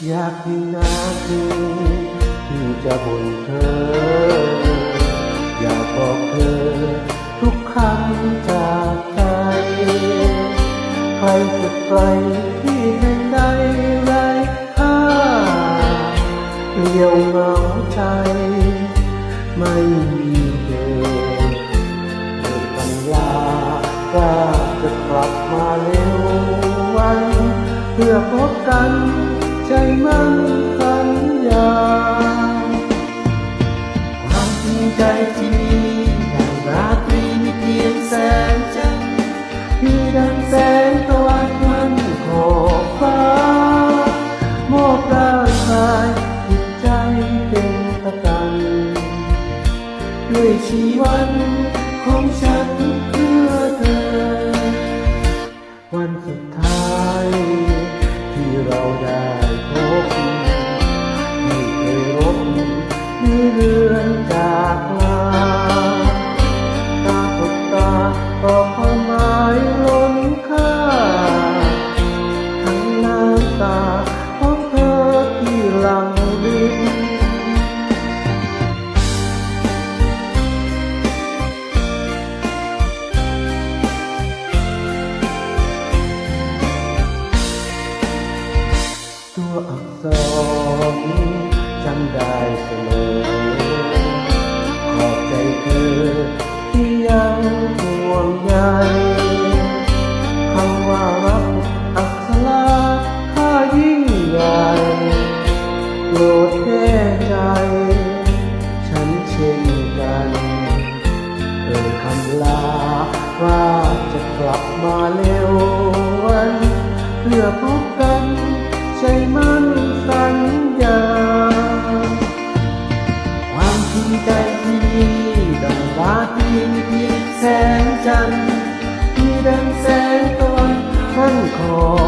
อยากมีนาทีที่จะบ่นเธออยากบอกเธอทุกคำจากใจใครสุดไกลที่แห่งใดไร้ค่าเดียวเหงาใจไม่มีเธอเมื่อสัญญาว่าจะกลับมาเร็ววันเพื่อพบกันใจมั่นสัญญาความจริงใจที่มีดังราตรีมีเพียงแสงจันทร์ที่ดังแสงตะวันมันขอบฟ้ามอบร่างกายจิตใจเป็นประกันด้วยชีวันของฉันเพื่อเธอวันสุดท้ายที่เราได้พบไม่เคยรบหรือเรือนจากลาตาสบตาต่อความหมายล้นค่าทั้งน้ำตาของเธอที่หลั่งรินตัวอักษรจำได้เสมอขอบใจเธอที่ยังห่วงใยคำว่ารักอักษราค่ายิ่งใหญ่โปรดแก้ใจฉันเช่นกันคำลาว่าจะกลับมาเร็ววันเพื่อพบกันใจมั่นสัญญาความจริงใจที่มีดังราตรีมีเพียงแสงจันทร์ที่ดังแสงตะวันมันขอบ